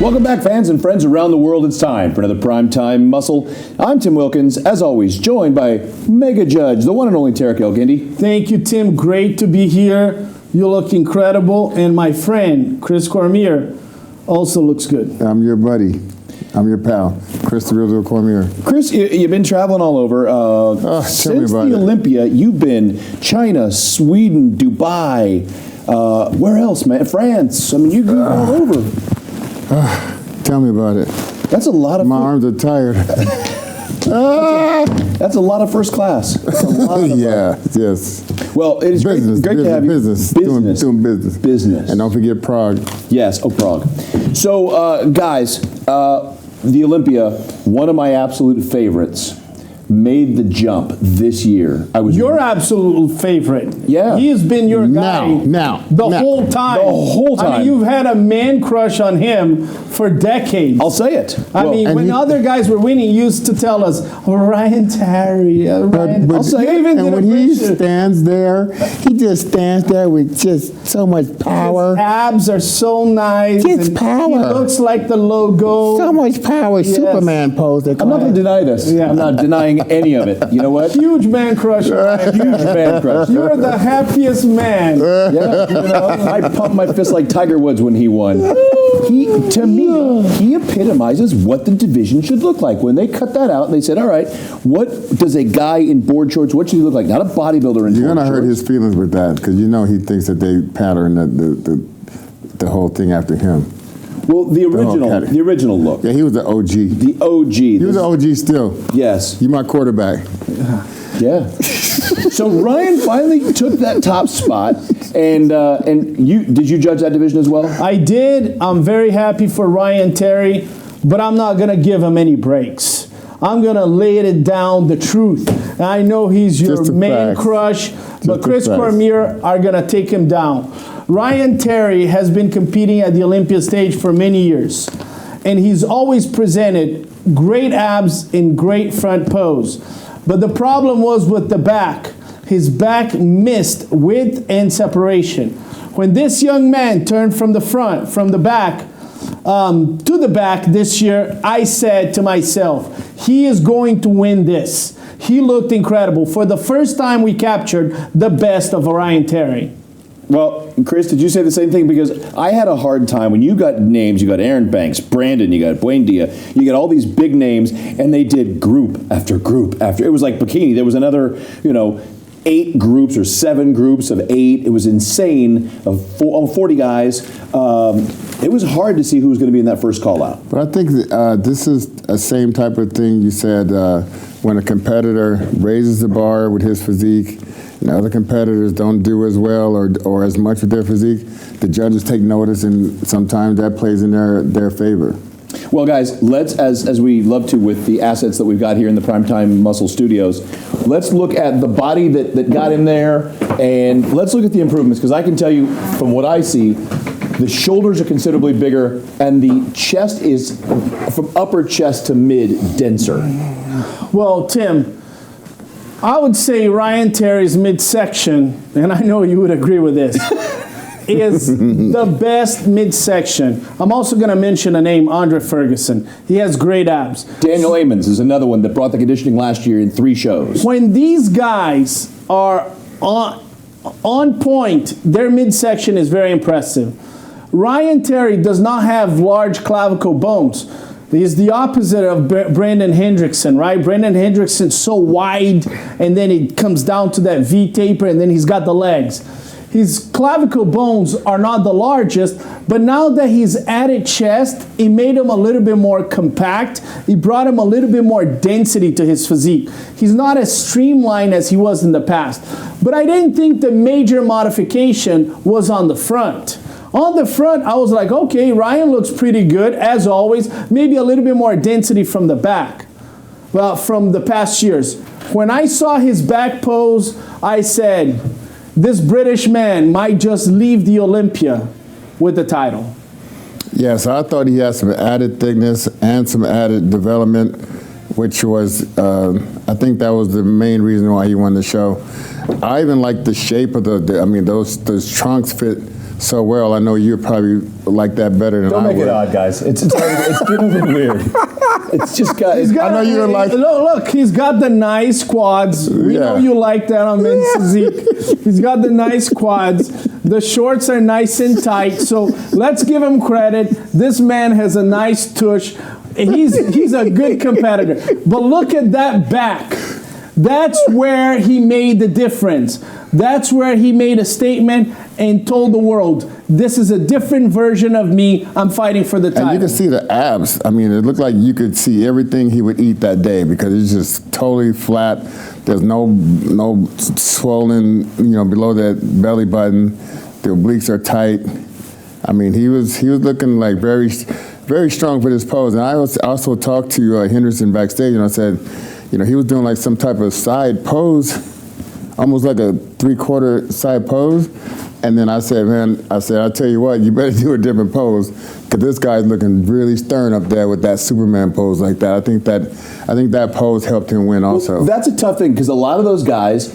Welcome back, fans and friends around the world. It's time for another Primetime Muscle. I'm Tim Wilkins, as always, joined by Mega Judge, the one and only Tarek El-Guindy. Thank you, Tim. Great to be here. You look incredible. And my friend, Chris Cormier, also looks good. I'm your buddy. I'm your pal, Chris the Real Cormier. Chris, you've been traveling all over. Since the Olympia, you've been China, Sweden, Dubai, where else, man? France. I mean, you've been all over. Tell me about it. That's a lot of... My arms are tired. That's a lot of first class. Yeah, yes. Well, it is great to have you. Business. Doing business. Business. And don't forget Prague. Yes, Prague. So, guys, the Olympia, one of my absolute favorites, made the jump this year. Your absolute favorite. Yeah. He has been your guy the whole time. The whole time. I mean, you've had a man crush on him for decades. I'll say it. I mean, when other guys were winning, he used to tell us, Ryan Terry. I'll say it. And when he stands there, he just stands there with just so much power. His abs are so nice. Just power. He looks like the logo. So much power. Yes. Superman pose. I'm not going to deny this. Yeah. I'm not denying any of it. You know what? Huge man crush. Huge man crush. You're the happiest man. Yeah. You know, I pumped my fist like Tiger Woods when he won. To me, he epitomizes what the division should look like. When they cut that out and they said, all right, what does a guy in board shorts, what should he look like? Not a bodybuilder in You're board shorts. You're going to hurt his feelings with that because you know he thinks that they pattern the whole thing after him. Well, the original look. Yeah, he was the OG. The OG. He was the OG still. Yes. You my quarterback. Yeah. So Ryan finally took that top spot, and did you judge that division as well? I did. I'm very happy for Ryan Terry, but I'm not going to give him any breaks. I'm going to lay it down the truth. I know he's your main crush, but Chris Cormier are going to take him down. Ryan Terry has been competing at the Olympia stage for many years, and he's always presented great abs in great front pose. But the problem was with the back. His back missed width and separation. When this young man turned from the front, from the back, to the back this year, I said to myself, he is going to win this. He looked incredible. For the first time, we captured the best of Ryan Terry. Well, Chris, did you say the same thing? Because I had a hard time when you got names. You got Aaron Banks, Brandon, you got Buendia, you got all these big names, and they did group after group after. It was like bikini. There was another, 8 groups or 7 groups of 8. It was insane of 40 guys. It was hard to see who was going to be in that first call out. But I think this is the same type of thing you said when a competitor raises the bar with his physique. And other competitors don't do as well or as much with their physique, the judges take notice, and sometimes that plays in their favor. Well, guys, let's, as we love to with the assets that we've got here in the Primetime Muscle Studios, let's look at the body that got him there, and let's look at the improvements, because I can tell you from what I see, the shoulders are considerably bigger, and the chest is, from upper chest to mid, denser. Well, Tim, I would say Ryan Terry's midsection, and I know you would agree with this, is the best midsection. I'm also going to mention a name, Andre Ferguson. He has great abs. Daniel Amons is another one that brought the conditioning last year in 3 shows. When these guys are on point, their midsection is very impressive. Ryan Terry does not have large clavicle bones. He's the opposite of Brandon Hendrickson, right? Brandon Hendrickson's so wide, and then it comes down to that V taper, and then he's got the legs. His clavicle bones are not the largest, but now that he's added chest, it made him a little bit more compact. It brought him a little bit more density to his physique. He's not as streamlined as he was in the past. But I didn't think the major modification was on the front. On the front, I was like, okay, Ryan looks pretty good, as always. Maybe a little bit more density from the back, well, from the past years. When I saw his back pose, I said, this British man might just leave the Olympia with the title. Yes, I thought he had some added thickness and some added development, which was, I think that was the main reason why he won the show. I even liked the shape of those trunks fit so well. I know you probably like that better than I would. Don't make it odd, guys. It's getting a bit weird. It's just got. I know you don't like. Look, he's got the nice quads. We know you like that on men's physique. He's got the nice quads. The shorts are nice and tight. So let's give him credit. This man has a nice tush. He's a good competitor. But look at that back. That's where he made the difference. That's where he made a statement and told the world, this is a different version of me. I'm fighting for the title. And you can see the abs. I mean, it looked like you could see everything he would eat that day because it's just totally flat. There's no swollen, below that belly button. The obliques are tight. I mean, he was looking like very, very strong for this pose. And I also talked to Henderson backstage, and I said, he was doing like some type of side pose, almost like a 3/4 side pose. And then I said, I'll tell you what, you better do a different pose, because this guy's looking really stern up there with that Superman pose like that. I think that pose helped him win also. Well, that's a tough thing, because a lot of those guys,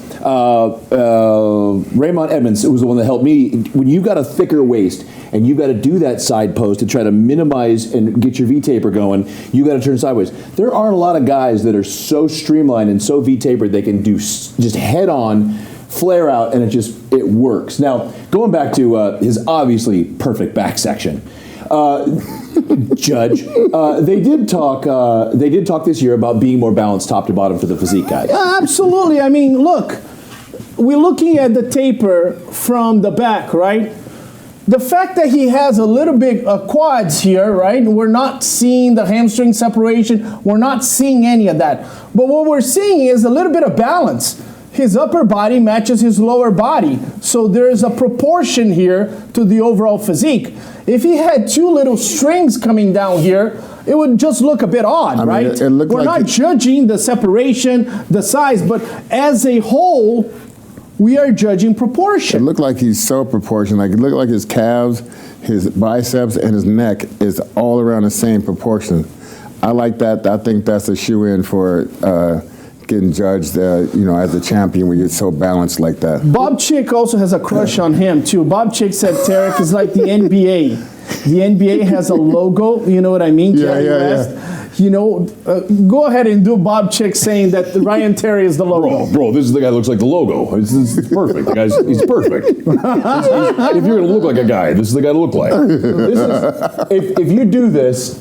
Raymond Edmonds was the one that helped me. When you got a thicker waist and you got to do that side pose to try to minimize and get your V-taper going, you got to turn sideways. There aren't a lot of guys that are so streamlined and so V-tapered they can do just head-on flare out, and it works. Now, going back to his obviously perfect back section, Judge, they did talk this year about being more balanced top to bottom for the physique guys. Yeah, absolutely. I mean, look, we're looking at the taper from the back, right? The fact that he has a little bit of quads here, right? We're not seeing the hamstring separation. We're not seeing any of that. But what we're seeing is a little bit of balance. His upper body matches his lower body. So there's a proportion here to the overall physique. If he had two little strings coming down here, it would just look a bit odd, right? We're not judging the separation, the size, but as a whole, we are judging proportion. It looked like he's so proportioned. Like it looked like his calves, his biceps, and his neck is all around the same proportion. I like that. I think that's a shoe-in for getting judged, as a champion when you're so balanced like that. Bob Chick also has a crush on him too. Bob Chick said Tarek is like the NBA. The NBA has a logo, you know what I mean? Yeah. Go ahead and do Bob Chick saying that Ryan Terry is the logo. Bro, this is the guy that looks like the logo. It's perfect. The guy's, he's perfect. If you're going to look like a guy, this is the guy to look like. If you do this,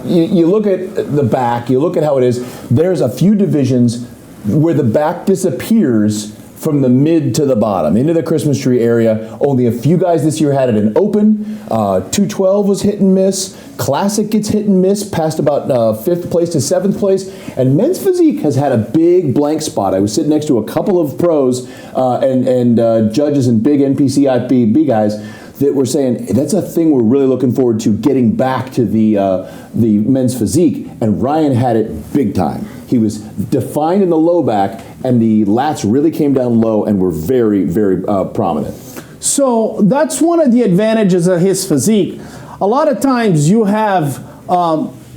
you look at the back, you look at how it is, there's a few divisions where the back disappears from the mid to the bottom, into the Christmas tree area. Only a few guys this year had it in open. 212 was hit and miss. Classic gets hit and miss, past about 5th place to 7th place. And men's physique has had a big blank spot. I was sitting next to a couple of pros and judges and big NPCIB guys that were saying that's a thing we're really looking forward to, getting back to the men's physique. And Ryan had it big time. He was defined in the low back, and the lats really came down low and were very, very prominent. So that's one of the advantages of his physique. A lot of times you have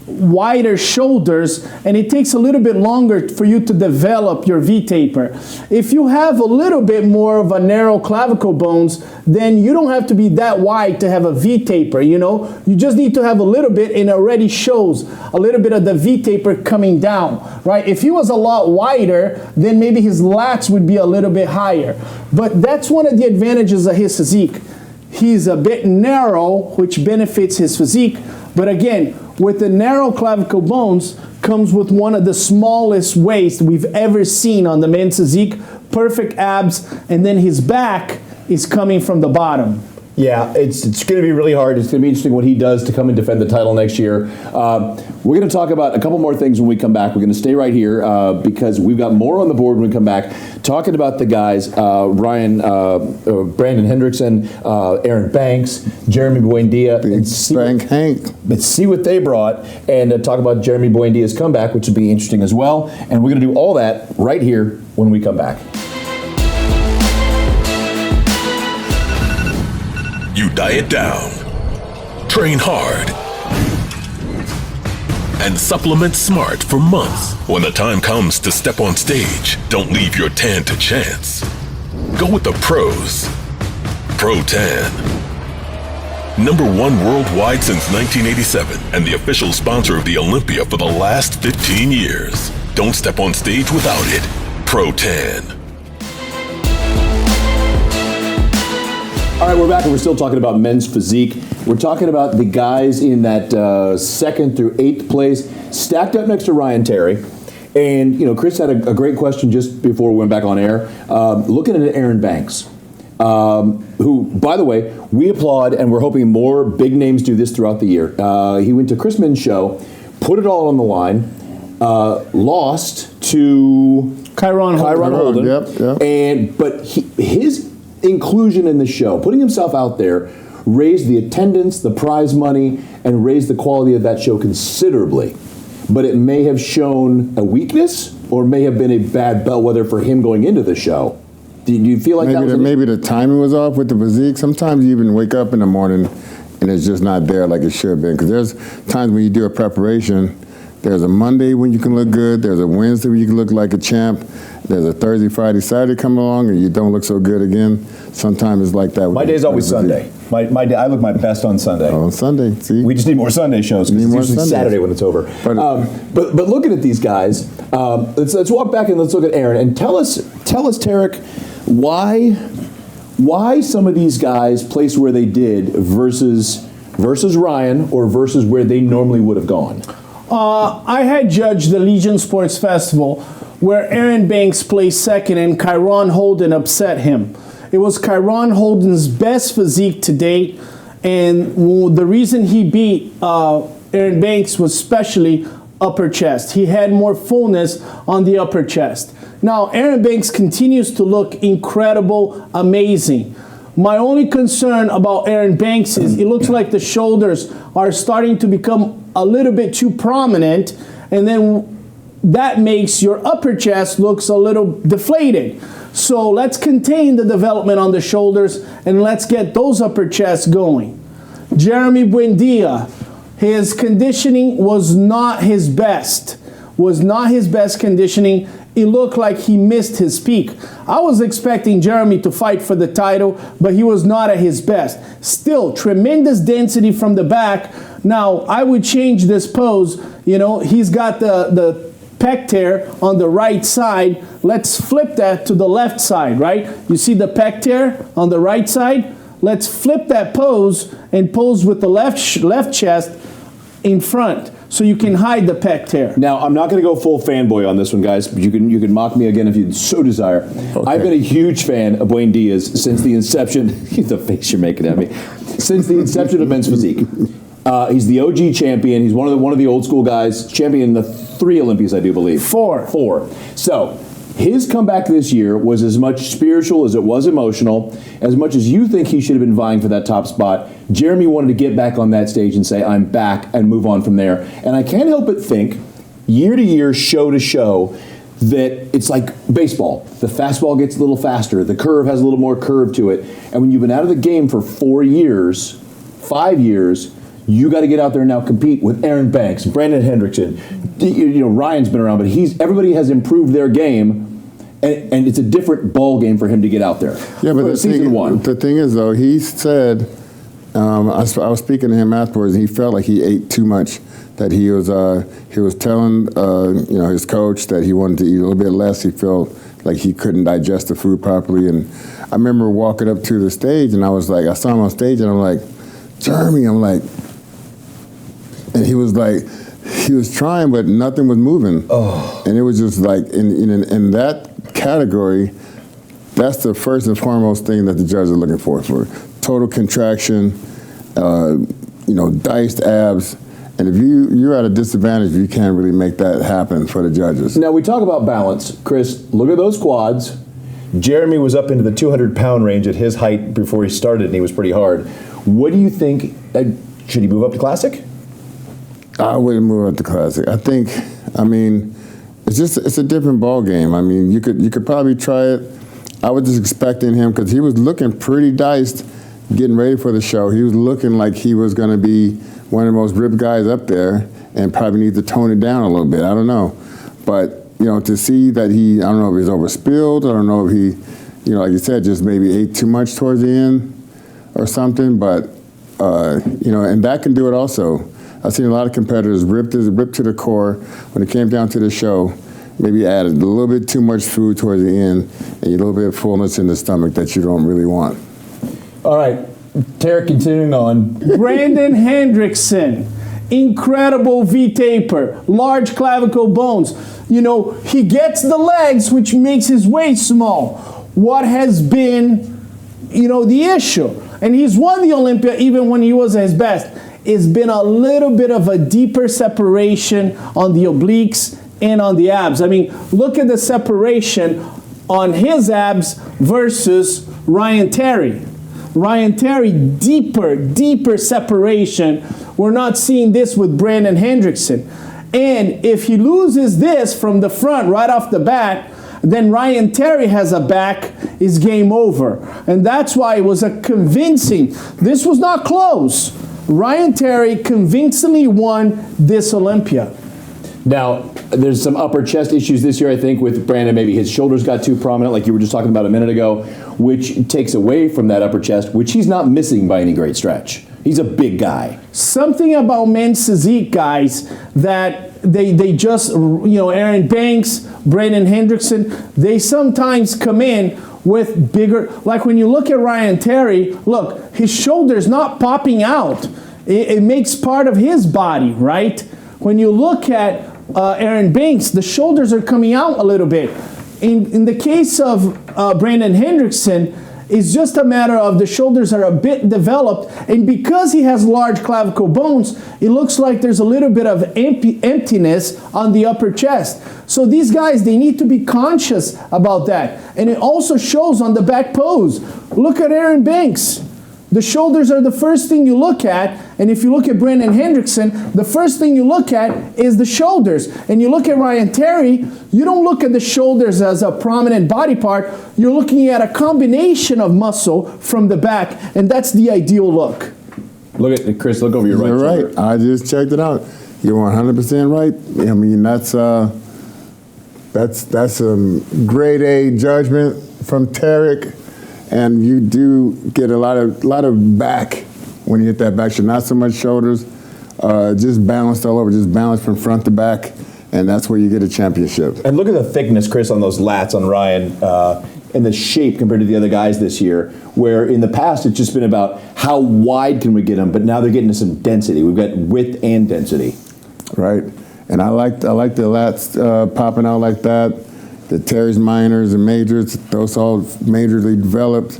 wider shoulders, and it takes a little bit longer for you to develop your V-taper. If you have a little bit more of a narrow clavicle bones, then you don't have to be that wide to have a V-taper, You just need to have a little bit, and it already shows a little bit of the V-taper coming down, right? If he was a lot wider, then maybe his lats would be a little bit higher. But that's one of the advantages of his physique. He's a bit narrow, which benefits his physique. But again, with the narrow clavicle bones comes with one of the smallest waists we've ever seen on the men's physique, perfect abs, and then his back is coming from the bottom. Yeah, it's going to be really hard. It's going to be interesting what he does to come and defend the title next year. We're going to talk about a couple more things when we come back. We're going to stay right here because we've got more on the board when we come back, talking about the guys, Brandon Hendrickson, Aaron Banks, Jeremy Buendia. Let's see what they brought, and talk about Jeremy Buendia's comeback, which will be interesting as well. And we're going to do all that right here when we come back. You diet down, train hard, and supplement smart for months. When the time comes to step on stage, don't leave your tan to chance. Go with the pros. Pro Tan. #1 worldwide since 1987 and the official sponsor of the Olympia for the last 15 years. Don't step on stage without it. Pro 10. All right, we're back and we're still talking about men's physique. We're talking about the guys in that 2nd through 8th place, stacked up next to Ryan Terry. And, you know, Chris had a great question just before we went back on air, looking at Aaron Banks, who, by the way, we applaud and we're hoping more big names do this throughout the year. He went to Chris Minn's show, put it all on the line, lost to Kyron Holden. Yep. But his inclusion in the show, putting himself out there, raised the attendance, the prize money, and raised the quality of that show considerably. But it may have shown a weakness or may have been a bad bellwether for him going into the show. Do you feel like maybe the timing was off with the physique? Sometimes you even wake up in the morning and it's just not there like it should have been. Because there's times when you do a preparation, there's a Monday when you can look good, there's a Wednesday when you can look like a champ, there's a Thursday, Friday, Saturday come along and you don't look so good again. Sometimes it's like that. My day's always Sunday. My day, I look my best on Sunday. On Sunday, see? We just need more Sunday shows because it's usually Saturday when it's over. But looking at these guys, let's walk back and let's look at Aaron and tell us, Tarek, why some of these guys place where they did versus Ryan or versus where they normally would have gone. I had judged the Legion Sports Festival where Aaron Banks placed 2nd and Kyron Holden upset him. It was Kyron Holden's best physique to date, and the reason he beat Aaron Banks was especially upper chest. He had more fullness on the upper chest. Now, Aaron Banks continues to look incredible, amazing. My only concern about Aaron Banks is it looks like the shoulders are starting to become a little bit too prominent, and then that makes your upper chest looks a little deflated. So let's contain the development on the shoulders and let's get those upper chests going. Jeremy Buendia, his conditioning was not his best. Conditioning. It looked like he missed his peak. I was expecting Jeremy to fight for the title, but he was not at his best. Still, tremendous density from the back. Now, I would change this pose. You know, he's got the pec tear on the right side. Let's flip that to the left side, right? You see the pec tear on the right side? Let's flip that pose and pose with the left chest in front so you can hide the pec tear. Now, I'm not going to go full fanboy on this one, guys, but you can mock me again if you so desire. Okay. I've been a huge fan of Buendia's since the inception. The face you're making at me. Since the inception of men's physique. He's the OG champion. He's one of the old school guys. Champion in the 3 Olympias, I do believe. 4. So his comeback this year was as much spiritual as it was emotional. As much as you think he should have been vying for that top spot, Jeremy wanted to get back on that stage and say, I'm back, and move on from there. And I can't help but think, year to year, show to show, that it's like baseball. The fastball gets a little faster. The curve has a little more curve to it. And when you've been out of the game for 4 years, 5 years, you got to get out there and now compete with Aaron Banks, Brandon Hendrickson. You know, Ryan's been around, but everybody has improved their game, and it's a different ball game for him to get out there. Yeah, but the thing is, though, he said, I was speaking to him afterwards, and he felt like he ate too much. That he was telling his coach that he wanted to eat a little bit less. He felt like he couldn't digest the food properly, and I remember walking up to the stage, and I saw him on stage, and I'm like, Jeremy, and he was trying, but nothing was moving. Oh. And it was just like, in that category, that's the first and foremost thing that the judges are looking for total contraction, diced abs. And if you're at a disadvantage, you can't really make that happen for the judges. Now, we talk about balance. Chris, look at those quads. Jeremy was up into the 200-pound range at his height before he started, and he was pretty hard. What do you think? Should he move up to Classic? I wouldn't move up to Classic. It's a different ball game. I mean, you could probably try it. I was just expecting him because he was looking pretty diced getting ready for the show. He was looking like he was going to be one of the most ripped guys up there and probably need to tone it down a little bit. I don't know. But, to see that I don't know if he's overspilled. I don't know if he, like you said, just maybe ate too much towards the end or something. But and that can do it also. I've seen a lot of competitors ripped to the core when it came down to the show. Maybe added a little bit too much food towards the end, and a little bit of fullness in the stomach that you don't really want. All right, Tarek, continuing on. Brandon Hendrickson, incredible V-taper, large clavicle bones. He gets the legs, which makes his waist small. What has been, the issue? And he's won the Olympia even when he was at his best. It's been a little bit of a deeper separation on the obliques and on the abs. I mean, look at the separation on his abs versus Ryan Terry. Ryan Terry, deeper separation. We're not seeing this with Brandon Hendrickson. And if he loses this from the front right off the bat, then Ryan Terry has a back, is game over. And that's why it was a convincing, this was not close. Ryan Terry convincingly won this Olympia. Now, there's some upper chest issues this year, I think, with Brandon. Maybe his shoulders got too prominent, like you were just talking about a minute ago, which takes away from that upper chest, which he's not missing by any great stretch. He's a big guy. Something about men's physique, guys, that they just, Aaron Banks, Brandon Hendrickson, they sometimes come in with bigger, like when you look at Ryan Terry, look, his shoulder's not popping out. It makes part of his body, right? When you look at Aaron Banks, the shoulders are coming out a little bit. In the case of Brandon Hendrickson, it's just a matter of the shoulders are a bit developed, and because he has large clavicle bones, it looks like there's a little bit of emptiness on the upper chest. So these guys, they need to be conscious about that. And it also shows on the back pose. Look at Aaron Banks. The shoulders are the first thing you look at, and if you look at Brandon Hendrickson, the first thing you look at is the shoulders. And you look at Ryan Terry, you don't look at the shoulders as a prominent body part, you're looking at a combination of muscle from the back, and that's the ideal look. Look at Chris, look over your right shoulder. Right. I just checked it out. You're 100% right. I mean, that's a grade A judgment from Tarek. And you do get a lot of back when you hit that back shot. Not so much shoulders, just balanced all over, just balanced from front to back, and that's where you get a championship. And look at the thickness, Chris, on those lats on Ryan, and the shape compared to the other guys this year, where in the past it's just been about how wide can we get them, but now they're getting to some density. We've got width and density. Right, and I like the lats popping out like that. The Terry's minors and majors, those all majorly developed.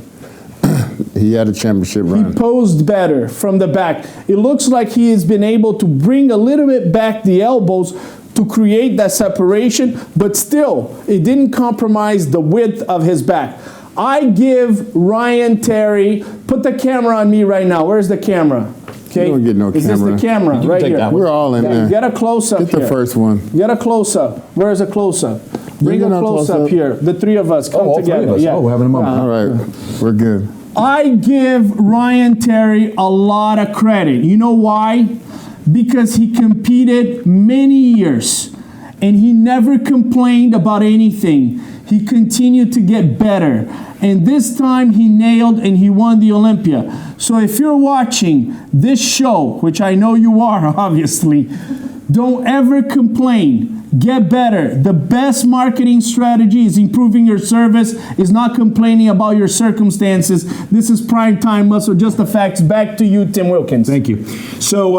He had a championship run. He posed better from the back. It looks like he has been able to bring a little bit back the elbows to create that separation, but still, it didn't compromise the width of his back. I give Ryan Terry, put the camera on me right now. Where's the camera? Okay. You don't get no Is camera. this the camera right here? We're all in there. Get a close-up here. Get the first one. Get a close-up. Where's a close-up? Bring a close-up here. The three of us come together. Yeah. Oh, we're having a moment. All right, we're good. I give Ryan Terry a lot of credit. You know why? Because he competed many years and he never complained about anything. He continued to get better. And this time he nailed and he won the Olympia. So if you're watching this show, which I know you are, obviously, don't ever complain. Get better. The best marketing strategy is improving your service, is not complaining about your circumstances. This is Prime Time Muscle, just the facts. Back to you, Tim Wilkins. Thank you. So,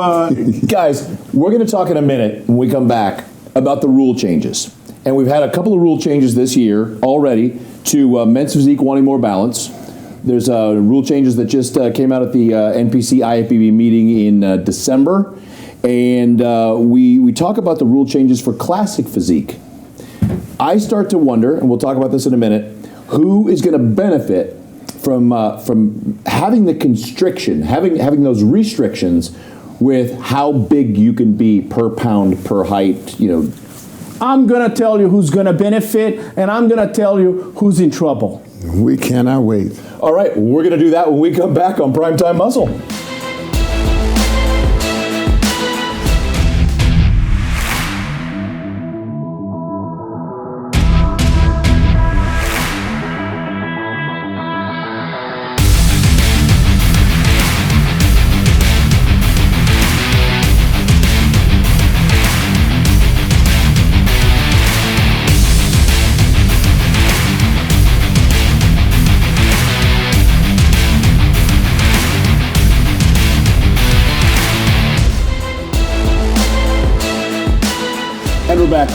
guys, we're going to talk in a minute when we come back about the rule changes. And we've had a couple of rule changes this year already to men's physique wanting more balance. There's rule changes that just came out at the NPC IFBB meeting in December. And we talk about the rule changes for classic physique. I start to wonder, and we'll talk about this in a minute, who is going to benefit from having the constriction, having those restrictions with how big you can be per pound, per height, I'm going to tell you who's going to benefit, and I'm going to tell you who's in trouble. We cannot wait. All right, we're going to do that when we come back on Primetime Muscle.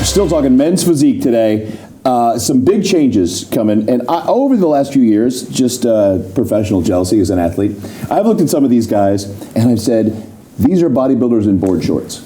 Still talking men's physique today. Some big changes coming, and over the last few years, just professional jealousy as an athlete, I've looked at some of these guys and I've said, these are bodybuilders in board shorts.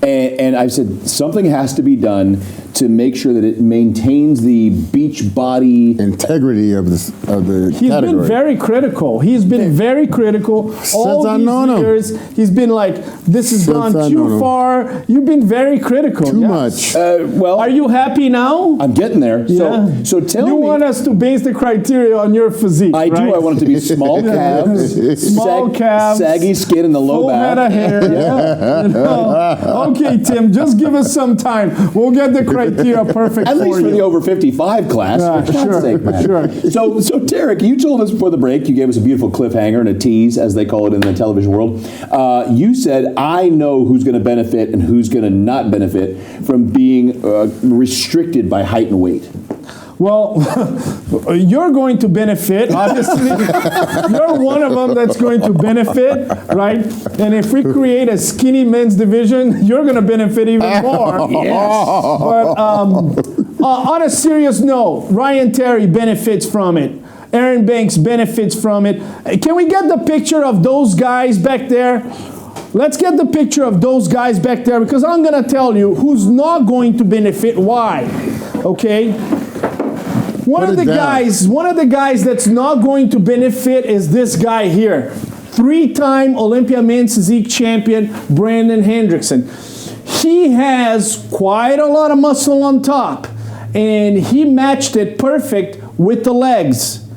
And I've said, something has to be done to make sure that it maintains the beach body integrity of the He's category. been very critical. He's been very critical all these years. He's been like, this has gone too far. You've been very critical. Too much. Well, are you happy now? I'm getting there. Yeah. So tell me. You want us to base the criteria on your physique, I right? do. I want it to be small calves, Small calves, saggy skin in the low full back. head of hair. Yeah. You know? Okay, Tim, just give us some time. We'll get the criteria perfect At least for you. the over 55 class. For God's sake, man. Sure. So Derek, you told us before the break, you gave us a beautiful cliffhanger and a tease, as they call it in the television world. You said, I know who's going to benefit and who's going to not benefit from being restricted by height and weight. Well, you're going to benefit, obviously. You're one of them that's going to benefit, right? And if we create a skinny men's division, you're going to benefit even more. Yes. But on a serious note, Ryan Terry benefits from it. Aaron Banks benefits from it. Can we get the picture of those guys back there? Let's get the picture of those guys back there, because I'm going to tell you who's not going to benefit. Why? Okay? One of the guys that's not going to benefit is this guy here. 3-time Olympia men's physique champion, Brandon Hendrickson. He has quite a lot of muscle on top, and he matched it perfect with the legs.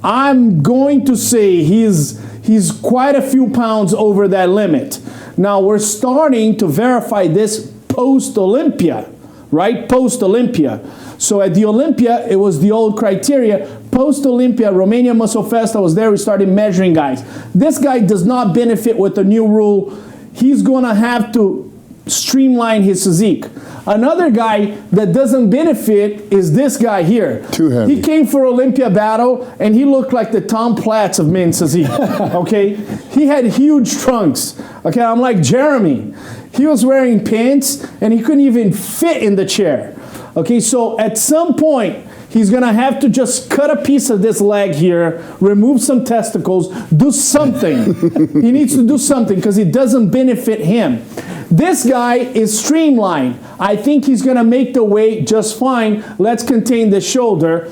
I'm going to say he's quite a few pounds over that limit. Now we're starting to verify this post-Olympia, right? Post-Olympia. So at the Olympia, it was the old criteria. Post-Olympia, Romania Muscle Fest, I was there, we started measuring guys. This guy does not benefit with the new rule. He's going to have to streamline his physique. Another guy that doesn't benefit is this guy here. Too heavy. He came for Olympia battle, and he looked like the Tom Platz of men's physique, okay? He had huge trunks, okay? I'm like Jeremy. He was wearing pants, and he couldn't even fit in the chair. Okay, so at some point, he's going to have to just cut a piece of this leg here, remove some testicles, do something. He needs to do something because it doesn't benefit him. This guy is streamlined. I think he's going to make the weight just fine. Let's contain the shoulder.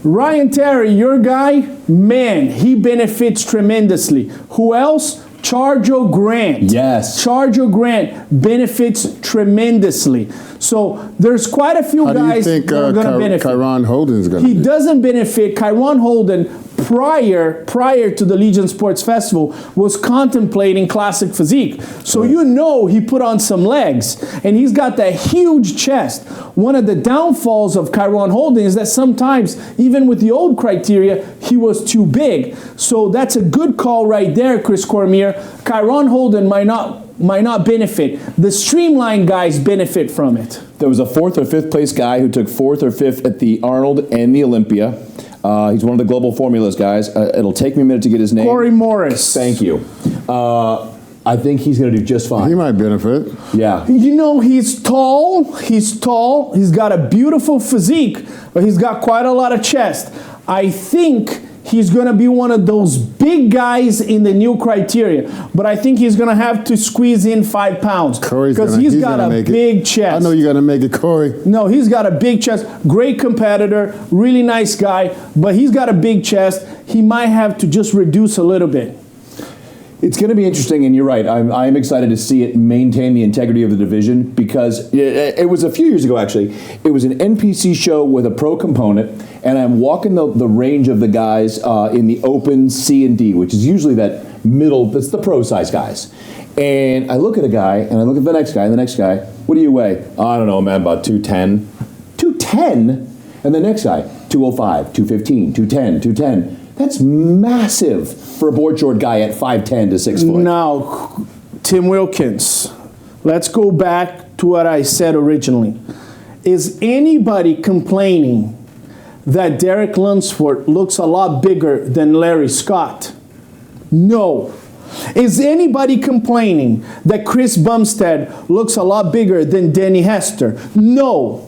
Ryan Terry, your guy, man, he benefits tremendously. Who else? Charjo Grant. Yes. Charjo Grant benefits tremendously. So there's quite a few guys that are going to benefit. Kyron Holden's going to He doesn't benefit. Kyron Holden, prior to the Legion Sports Festival, was contemplating classic physique. So you know he put on some legs, and he's got that huge chest. One of the downfalls of Kyron Holden is that sometimes, even with the old criteria, he was too big. So that's a good call right there, Chris Cormier. Kyron Holden might not benefit. The streamlined guys benefit from it. There was a 4th or 5th place guy who took 4th or 5th at the Arnold and the Olympia. He's one of the global formulas guys. It'll take me a minute to get his name. Corey Morris. Thank you. I think he's going to do just fine. He might benefit. Yeah. You know, he's tall. He's got a beautiful physique, but he's got quite a lot of chest. I think he's going to be one of those big guys in the new criteria, but I think he's going to have to squeeze in 5 pounds because he's got a big chest. I know you're going to make it, Corey. No, he's got a big chest. Great competitor, really nice guy, but he's got a big chest. He might have to just reduce a little bit. It's going to be interesting, and you're right. I'm excited to see it maintain the integrity of the division because it was a few years ago, actually. It was an NPC show with a pro component, and I'm walking the range of the guys in the open C and D, which is usually that middle, that's the pro size guys. And I look at a guy, and I look at the next guy, and the next guy. What do you weigh? I don't know, man, about 210. 210? And the next guy, 205, 215, 210, 210. That's massive for a board short guy at 5'10 to 6 foot. Now, Tim Wilkins, let's go back to what I said originally. Is anybody complaining that Derek Lunsford looks a lot bigger than Larry Scott? No. Is anybody complaining that Chris Bumstead looks a lot bigger than Danny Hester? No.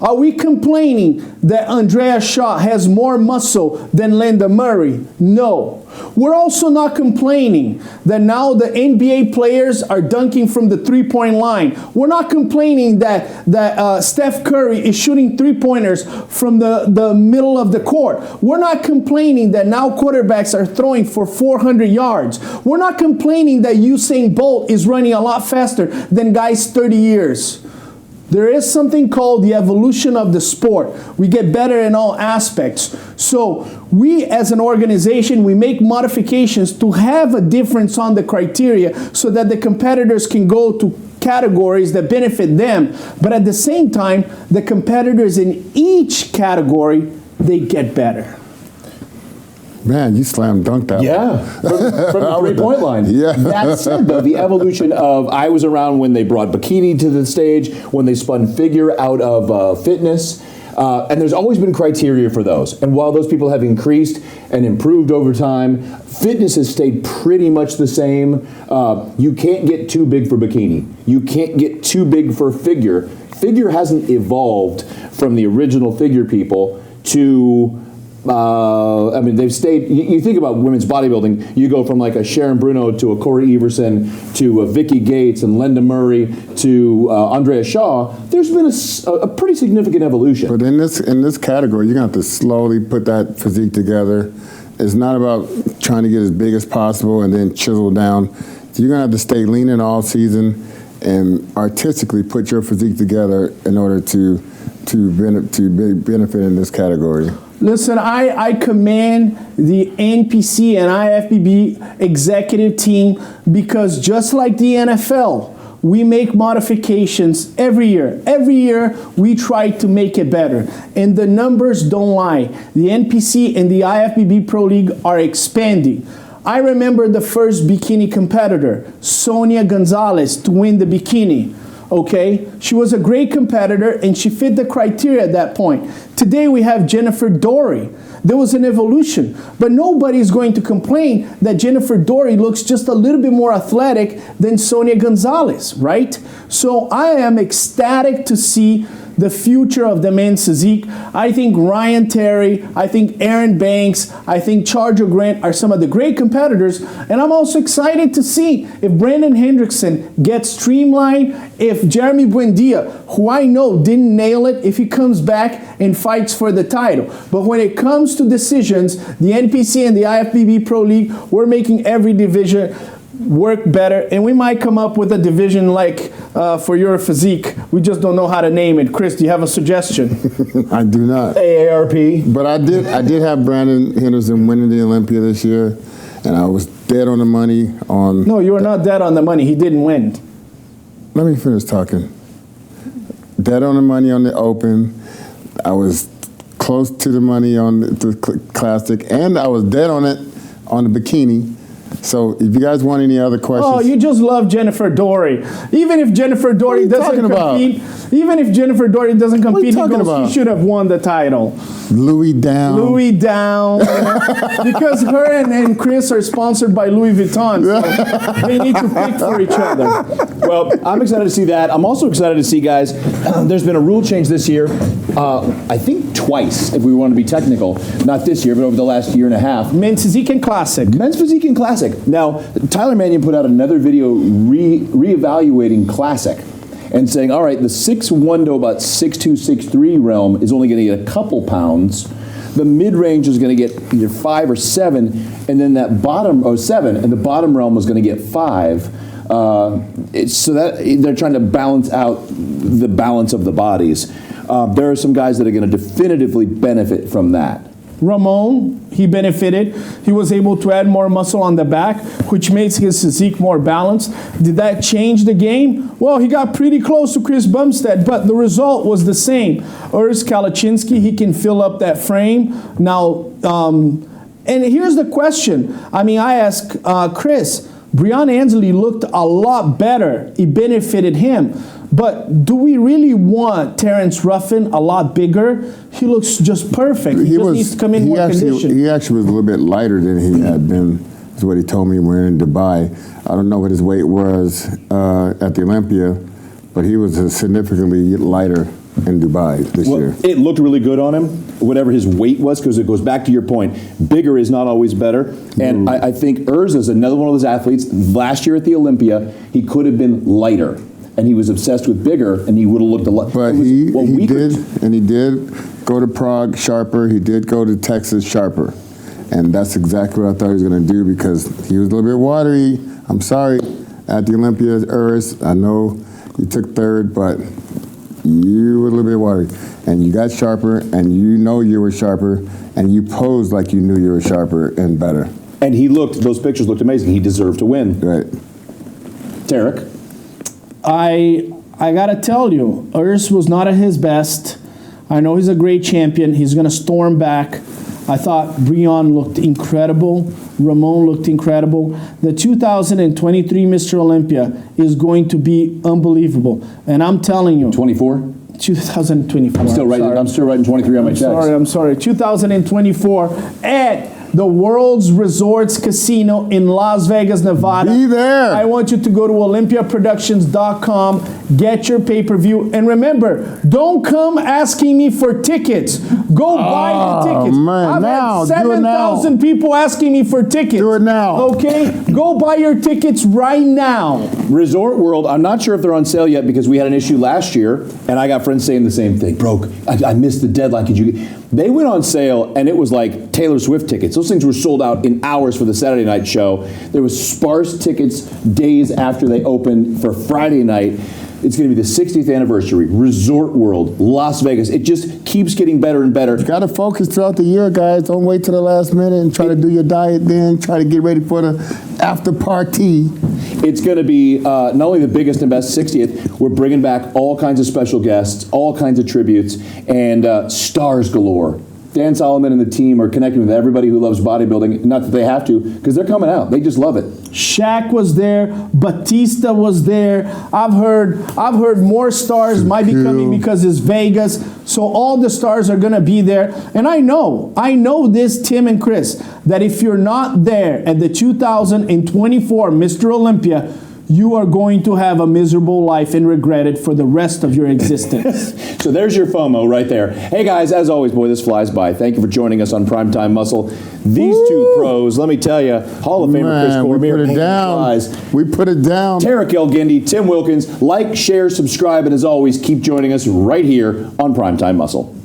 Are we complaining that Andrea Shaw has more muscle than Linda Murray? No. We're also not complaining that now the NBA players are dunking from the three-point line. We're not complaining that Steph Curry is shooting three-pointers from the middle of the court. We're not complaining that now quarterbacks are throwing for 400 yards. We're not complaining that Usain Bolt is running a lot faster than guys 30 years. There is something called the evolution of the sport. We get better in all aspects. So we as an organization, we make modifications to have a difference on the criteria so that the competitors can go to categories that benefit them. But at the same time, the competitors in each category, they get better. Man, you slam dunked that. Yeah, from the three-point line. Yeah. That said, though, the evolution of, I was around when they brought bikini to the stage, when they spun figure out of fitness, and there's always been criteria for those. And while those people have increased and improved over time, fitness has stayed pretty much the same. You can't get too big for bikini. You can't get too big for figure. Figure hasn't evolved from the original figure people to... I mean, they've stayed. You think about women's bodybuilding. You go from like a Sharon Bruno to a Corey Everson to a Vicky Gates and Linda Murray to Andrea Shaw. There's been a pretty significant evolution. But in this category, you're gonna have to slowly put that physique together. It's not about trying to get as big as possible and then chisel down. You're gonna have to stay lean all season and artistically put your physique together in order to benefit in this category. Listen, I commend the NPC and IFBB executive team because just like the NFL, we make modifications every year. Every year, we try to make it better. And the numbers don't lie. The NPC and the IFBB Pro League are expanding. I remember the first bikini competitor, Sonia Gonzalez, to win the bikini. Okay, she was a great competitor and she fit the criteria at that point. Today we have Jennifer Dory. There was an evolution, but nobody is going to complain that Jennifer Dory looks just a little bit more athletic than Sonia Gonzalez, right? So I am ecstatic to see the future of the men's physique. I think Ryan Terry, I think Aaron Banks, I think Charger Grant are some of the great competitors. And I'm also excited to see if Brandon Hendrickson gets streamlined, if Jeremy Buendia, who I know didn't nail it, if he comes back and fights for the title. But when it comes to decisions, the NPC and the IFBB Pro League, we're making every division work better, and we might come up with a division like for your physique. We just don't know how to name it. Chris, do you have a suggestion? I do not. AARP. But I did have Brandon Henderson winning the Olympia this year, and I was dead on the money on... No, you were not dead on the money. He didn't win. Let me finish talking. Dead on the money on the Open. I was close to the money on the Classic, and I was dead on it on the bikini. So if you guys want any other questions... Oh, you just love Jennifer Dory. Even if Jennifer Dory doesn't compete, he should have won the title. Louis Down. Louis Down. Because her and Chris are sponsored by Louis Vuitton, so they need to pick for each other. Well, I'm excited to see that. I'm also excited to see, guys, there's been a rule change this year, I think twice, if we want to be technical. Not this year, but over the last year and a half. Men's Physique and Classic. Men's Physique and Classic. Now, Tyler Mannion put out another video reevaluating Classic and saying, all right, the 6'1" to about 6'2", 6'3" realm is only going to get a couple pounds. The mid-range is going to get either 5 or 7, and then that bottom, 7, and the bottom realm was going to get 5. So that they're trying to balance out the balance of the bodies. There are some guys that are going to definitively benefit from that. Ramon, he benefited. He was able to add more muscle on the back, which makes his physique more balanced. Did that change the game? Well, he got pretty close to Chris Bumstead, but the result was the same. Urs Kalaczynski, he can fill up that frame. Now, and here's the question. I mean, I asked Chris, Brian Ansley looked a lot better. It benefited him. But do we really want Terrence Ruffin a lot bigger? He looks just perfect. He just needs to come in more conditioned. He actually was a little bit lighter than he had been. is what he told me when in Dubai. I don't know what his weight was at the Olympia, but he was significantly lighter in Dubai this year. It looked really good on him, whatever his weight was, because it goes back to your point. Bigger is not always better. And I think Urza is another one of those athletes. Last year at the Olympia, he could have been lighter. And he was obsessed with bigger, and he would have looked a lot. But he did go to Prague sharper. He did go to Texas sharper. And that's exactly what I thought he was going to do, because he was a little bit watery. I'm sorry, at the Olympia, Urs, I know you took third, but you were a little bit watery. And you got sharper, and you know you were sharper, and you posed like you knew you were sharper and better. And those pictures looked amazing. He deserved to win. Right. Tarek? I gotta tell you, Urs was not at his best. I know he's a great champion. He's gonna storm back. I thought Breon looked incredible. Ramon looked incredible. The 2023 Mr. Olympia is going to be unbelievable. And I'm telling you. 24? 2024. I'm still writing 23 on my checks. I'm sorry. 2024 at the World's Resorts Casino in Las Vegas, Nevada. Be there. I want you to go to olympiaproductions.com, get your pay-per-view, and remember, don't come asking me for tickets. Go buy the tickets. Man, I've had 7,000 people asking me for tickets. Do it now. Okay? Go buy your tickets right now. Resort World, I'm not sure if they're on sale yet because we had an issue last year, and I got friends saying the same thing. Bro, I missed the deadline. They went on sale, and it was like Taylor Swift tickets. Those things were sold out in hours for the Saturday night show. There was sparse tickets days after they opened for Friday night. It's going to be the 60th anniversary. Resort World, Las Vegas. It just keeps getting better and better. You got to focus throughout the year, guys. Don't wait till the last minute and try to do your diet then. Try to get ready for the after party. It's going to be not only the biggest and best 60th, we're bringing back all kinds of special guests, all kinds of tributes, and stars galore. Dan Solomon and the team are connecting with everybody who loves bodybuilding. Not that they have to, because they're coming out. They just love it. Shaq was there. Batista was there. I've heard more stars might be coming because it's Vegas. So all the stars are going to be there. And I know this, Tim and Chris, that if you're not there at the 2024 Mr. Olympia, you are going to have a miserable life and regret it for the rest of your existence. So there's your FOMO right there. Hey guys, as always, boy, this flies by. Thank you for joining us on Primetime Muscle. These two pros, let me tell you, Hall of Famer Chris Cormier. We put it down. We put it down. Tarek El-Guindy, Tim Wilkins. Like, share, subscribe, and as always, keep joining us right here on Primetime Muscle.